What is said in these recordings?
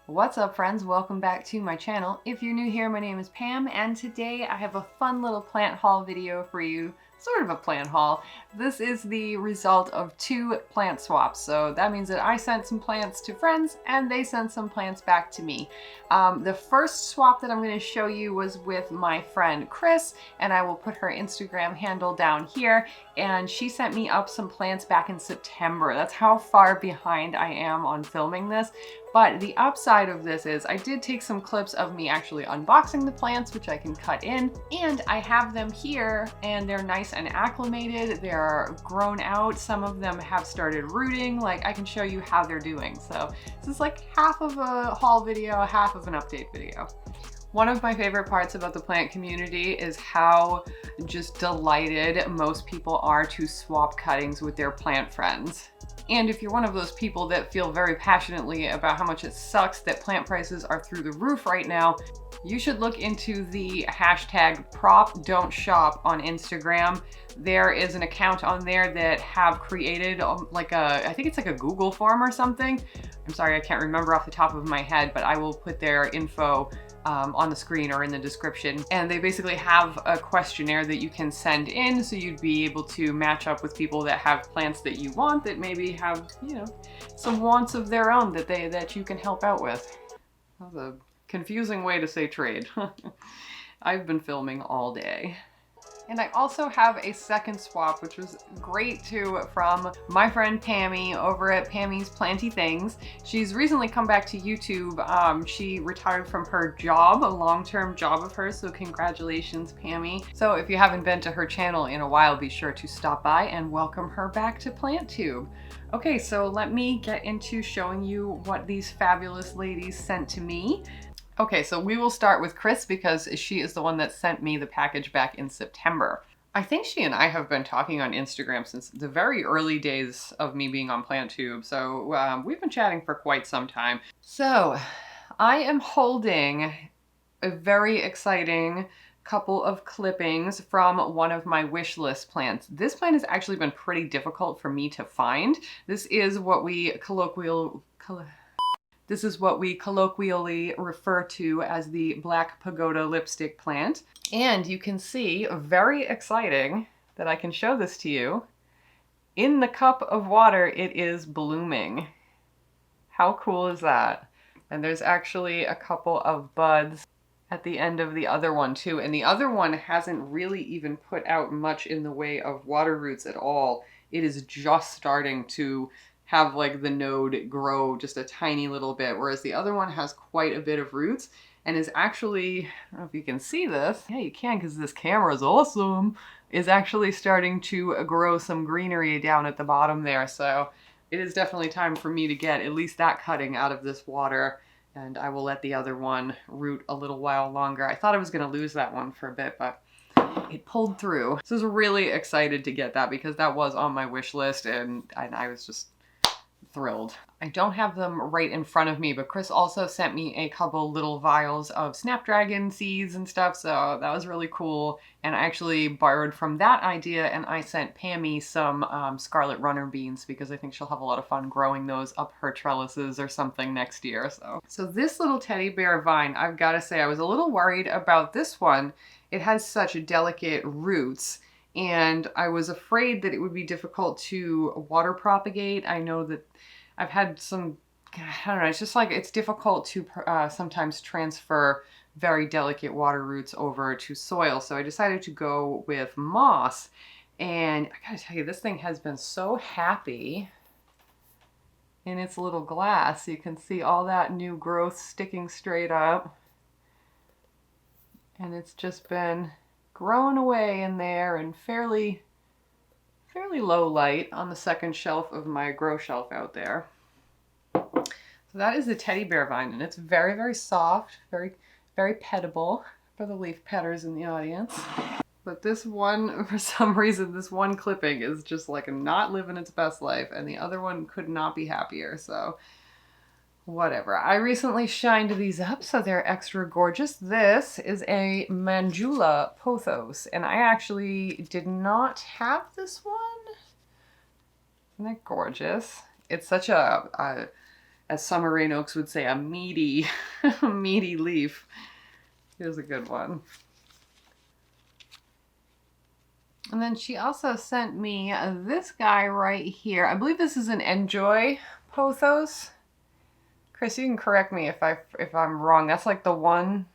What's up, friends? Welcome back to my channel. If you're new here, my name is Pam, and today I have a fun little plant haul video for you. Sort of a plant haul. This is the result of 2 plant swaps. So that means that I sent some plants to friends and they sent some plants back to me. The first swap that I'm going to show you was with my friend Chris, and I will put her Instagram handle down here. And she sent me up some plants back in September. That's how far behind I am on filming this. But the upside of this is I did take some clips of me actually unboxing the plants, which I can cut in, and I have them here and they're nice and acclimated. They're grown out. Some of them have started rooting. Like, I can show you how they're doing. So this is like half of a haul video, half of an update video. One of my favorite parts about the plant community is how just delighted most people are to swap cuttings with their plant friends. And if you're one of those people that feel very passionately about how much it sucks that plant prices are through the roof right now, you should look into the hashtag #PropDon'tShop on Instagram. There is an account on there that have created I think it's like a Google form or something. I'm sorry, I can't remember off the top of my head, but I will put their info on the screen or in the description. And they basically have a questionnaire that you can send in, so you'd be able to match up with people that have plants that you want, that maybe have, you know, some wants of their own that you can help out with. That was a confusing way to say trade. I've been filming all day. And I also have a second swap, which was great too, from my friend Pammy over at Pammy's Planty Things. She's recently come back to YouTube. She retired from her job, a long-term job of hers, so congratulations, Pammy. So if you haven't been to her channel in a while, be sure to stop by and welcome her back to PlantTube. Okay, so let me get into showing you what these fabulous ladies sent to me. Okay, so we will start with Chris because she is the one that sent me the package back in September. I think she and I have been talking on Instagram since the very early days of me being on PlantTube, so we've been chatting for quite some time. So I am holding a very exciting couple of clippings from one of my wish list plants. This plant has actually been pretty difficult for me to find. This is what we colloquially refer to as the Black Pagoda lipstick plant. And you can see, very exciting, that I can show this to you. In the cup of water, it is blooming. How cool is that? And there's actually a couple of buds at the end of the other one too. And the other one hasn't really even put out much in the way of water roots at all. It is just starting to have like the node grow just a tiny little bit, whereas the other one has quite a bit of roots and is actually, I don't know if you can see this, yeah you can because this camera is awesome, is actually starting to grow some greenery down at the bottom there. So it is definitely time for me to get at least that cutting out of this water, and I will let the other one root a little while longer. I thought I was going to lose that one for a bit, but it pulled through. So I was really excited to get that because that was on my wish list, and I was just thrilled. I don't have them right in front of me, but Chris also sent me a couple little vials of snapdragon seeds and stuff, so that was really cool. And I actually borrowed from that idea and I sent Pammy some scarlet runner beans because I think she'll have a lot of fun growing those up her trellises or something next year. So this little teddy bear vine, I've got to say I was a little worried about this one. It has such delicate roots, and I was afraid that it would be difficult to water propagate. I know that I've had some, I don't know, it's just like it's difficult to sometimes transfer very delicate water roots over to soil. So I decided to go with moss. And I gotta tell you, this thing has been so happy in its little glass. You can see all that new growth sticking straight up. And it's just been growing away in there and fairly low light on the second shelf of my grow shelf out there. So that is the teddy bear vine, and it's very, very soft, very pettable for the leaf petters in the audience. But this one, for some reason, this one clipping is just like not living its best life, and the other one could not be happier, so whatever. I recently shined these up, so they're extra gorgeous. This is a Mandula pothos, and I actually did not have this one. Isn't that gorgeous? It's such a as summer rain oaks would say, a meaty, meaty leaf. Here's a good one. And then she also sent me this guy right here. I believe this is an Enjoy pothos. Chris, you can correct me if I'm wrong. That's like the one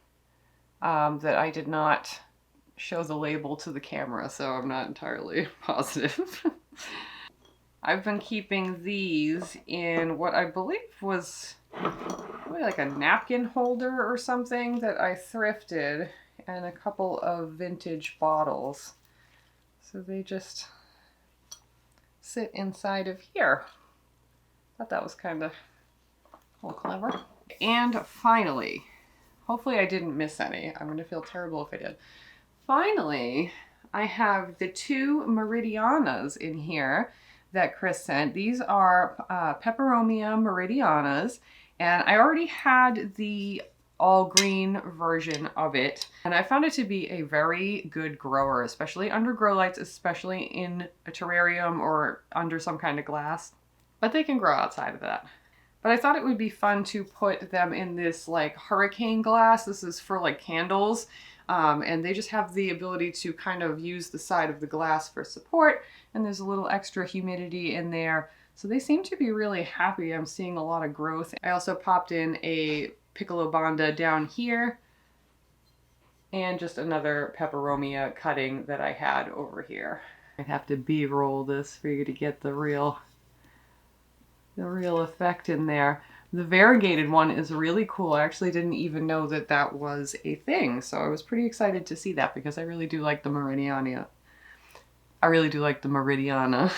that I did not show the label to the camera, so I'm not entirely positive. I've been keeping these in what I believe was probably like a napkin holder or something that I thrifted, and a couple of vintage bottles. So they just sit inside of here. Thought that was kind of clever. And finally, hopefully I didn't miss any. I'm gonna feel terrible if I did. Finally, I have the 2 Meridianas in here that Chris sent. These are Peperomia Meridianas, and I already had the all green version of it, and I found it to be a very good grower, especially under grow lights, especially in a terrarium or under some kind of glass, but they can grow outside of that. But I thought it would be fun to put them in this like hurricane glass. This is for like candles, and they just have the ability to kind of use the side of the glass for support, and there's a little extra humidity in there. So they seem to be really happy. I'm seeing a lot of growth. I also popped in a Piccolo Banda down here, and just another Peperomia cutting that I had over here. I'd have to B-roll this for you to get the real effect in there. The variegated one is really cool. I actually didn't even know that that was a thing, so I was pretty excited to see that because I really do like the Meridiana. I really do like the Meridiana.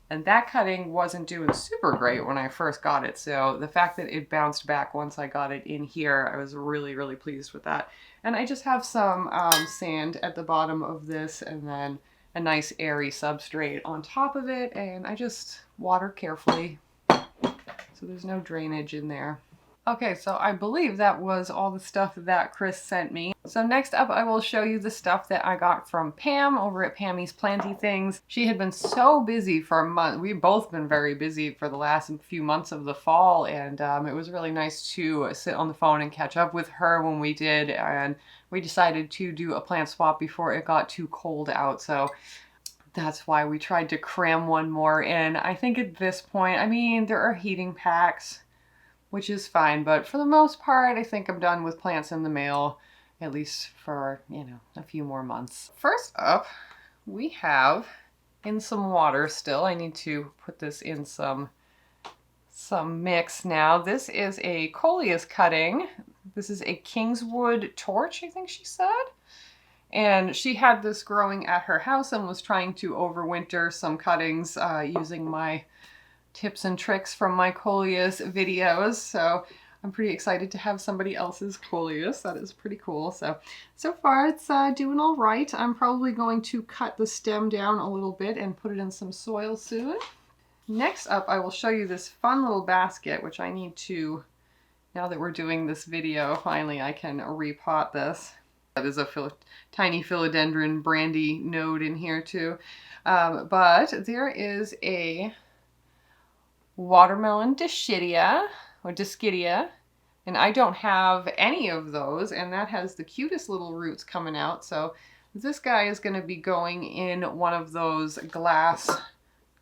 And that cutting wasn't doing super great when I first got it, so the fact that it bounced back once I got it in here, I was really, really pleased with that. And I just have some sand at the bottom of this, and then a nice airy substrate on top of it, and I just water carefully, so there's no drainage in there. Okay, so I believe that was all the stuff that Chris sent me. So next up, I will show you the stuff that I got from Pam over at Pammy's Planty Things. She had been so busy for a month. We've both been very busy for the last few months of the fall, and it was really nice to sit on the phone and catch up with her when we did, and we decided to do a plant swap before it got too cold out. So that's why we tried to cram one more in. I think at this point, I mean, there are heating packs, which is fine, but for the most part, I think I'm done with plants in the mail, at least for, you know, a few more months. First up, we have in some water still. I need to put this in some mix now. This is a coleus cutting. This is a Kingswood torch, I think she said. And she had this growing at her house and was trying to overwinter some cuttings using my tips and tricks from my coleus videos. So I'm pretty excited to have somebody else's coleus. That is pretty cool. So far it's doing all right. I'm probably going to cut the stem down a little bit and put it in some soil soon. Next up, I will show you this fun little basket, which I need to, now that we're doing this video, finally I can repot this. That is a tiny philodendron brandy node in here too. But there is a watermelon dischidia, or dischidia, and I don't have any of those, and that has the cutest little roots coming out. So this guy is going to be going in one of those glass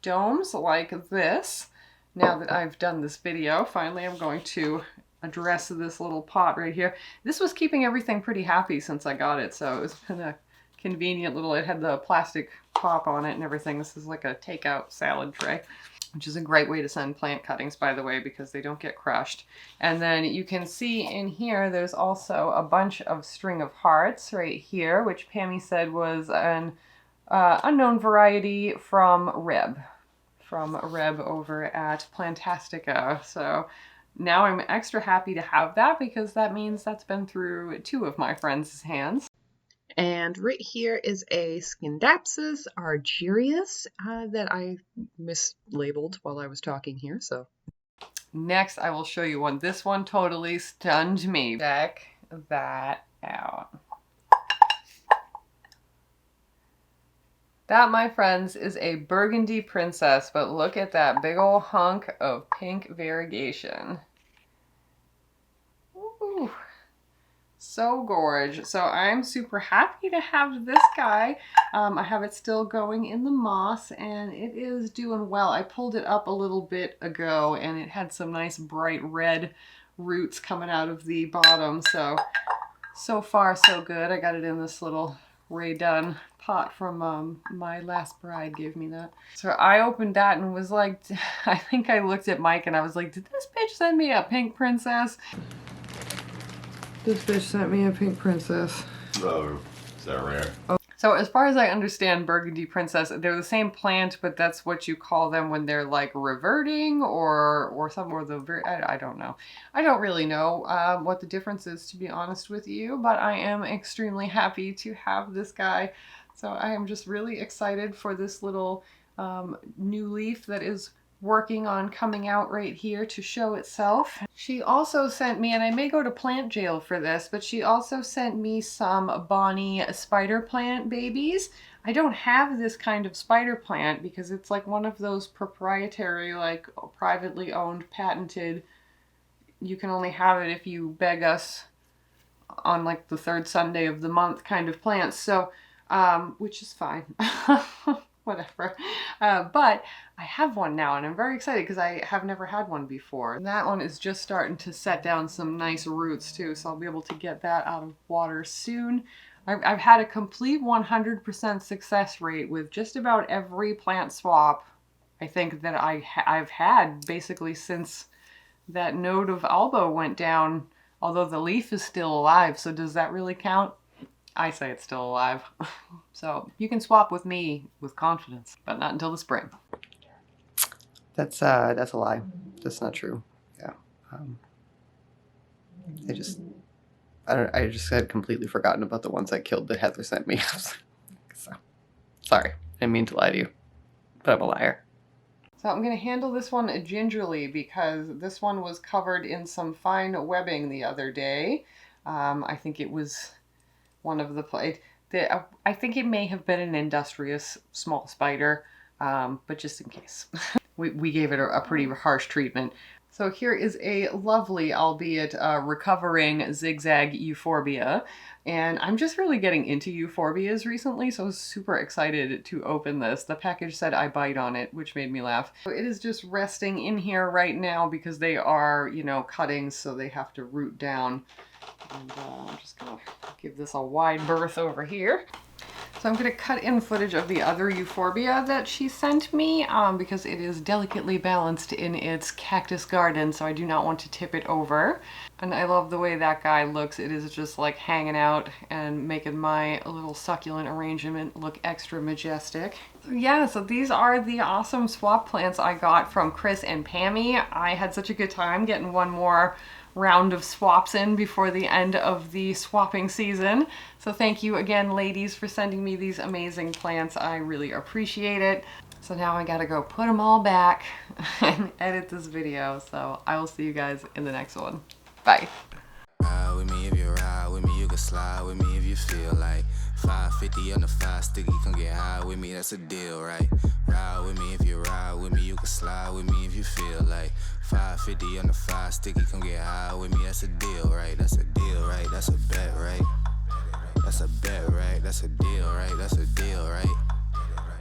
domes like this. Now that I've done this video, finally I'm going to address this little pot right here. This was keeping everything pretty happy since I got it, so it's been a convenient little, it had the plastic top on it and everything. This is like a takeout salad tray, which is a great way to send plant cuttings, by the way, because they don't get crushed. And then you can see in here, there's also a bunch of string of hearts right here, which Pammy said was an unknown variety from Reb over at Plantastica. So now I'm extra happy to have that because that means that's been through 2 of my friends' hands. And right here is a Scindapsus argyrius that I mislabeled while I was talking here. So next I will show you one. This one totally stunned me. Check that out. That, my friends, is a burgundy princess, but look at that big old hunk of pink variegation. so gorge. So I'm super happy to have this guy. I have it still going in the moss and it is doing well. I pulled it up a little bit ago and it had some nice bright red roots coming out of the bottom. So far so good. I got it in this little Ray Dunn pot from my last bride gave me that. So I opened that and was like, I think I looked at Mike and I was like, did this bitch send me a pink princess? This bitch sent me a pink princess. Oh, is that rare? Oh. So as far as I understand, burgundy princess, they're the same plant, but that's what you call them when they're like reverting or something, or the very, I don't know. I don't really know what the difference is, to be honest with you, but I am extremely happy to have this guy. So I am just really excited for this little new leaf that is working on coming out right here to show itself. She also sent me, and I may go to plant jail for this, but she also sent me some Bonnie spider plant babies. I don't have this kind of spider plant because it's like one of those proprietary, like privately owned, patented, you can only have it if you beg us on like the third Sunday of the month kind of plants. So, which is fine. Whatever. But I have one now and I'm very excited because I have never had one before. And that one is just starting to set down some nice roots too, so I'll be able to get that out of water soon. I've had a complete 100% success rate with just about every plant swap I think that I've had basically since that node of Albo went down, although the leaf is still alive, so does that really count? I say it's still alive. So you can swap with me with confidence, but not until the spring. That's a lie. That's not true. Yeah. I just had completely forgotten about the ones I killed that Heather sent me. So, sorry. I didn't mean to lie to you, but I'm a liar. So I'm going to handle this one gingerly because this one was covered in some fine webbing the other day. I think it was one of the I think it may have been an industrious small spider, but just in case. we gave it a pretty harsh treatment. So here is a lovely, albeit recovering Zigzag Euphorbia. And I'm just really getting into euphorbias recently, so I was super excited to open this. The package said I bite on it, which made me laugh. So it is just resting in here right now because they are, you know, cuttings, so they have to root down. And I'm just gonna give this a wide berth over here. So I'm gonna cut in footage of the other euphorbia that she sent me because it is delicately balanced in its cactus garden, so I do not want to tip it over. And I love the way that guy looks. It is just like hanging out and making my little succulent arrangement look extra majestic. Yeah, so these are the awesome swap plants I got from Chris and Pammy. I had such a good time getting one more round of swaps in before the end of the swapping season. So thank you again, ladies, for sending me these amazing plants. I really appreciate it. So now I gotta go put them all back and edit this video. So I will see you guys in the next one. Bye. Ride with me if you ride with me, you can slide with me if you feel like 550 on the 5 sticky, come get high with me, that's a deal, right? Ride with me if you ride with me, you can slide with me if you feel like 550 on the 5 sticky, come get high with me, that's a deal, right? That's a deal, right? That's a bet, right? That's a bet, right? That's a deal, right? That's a deal, right?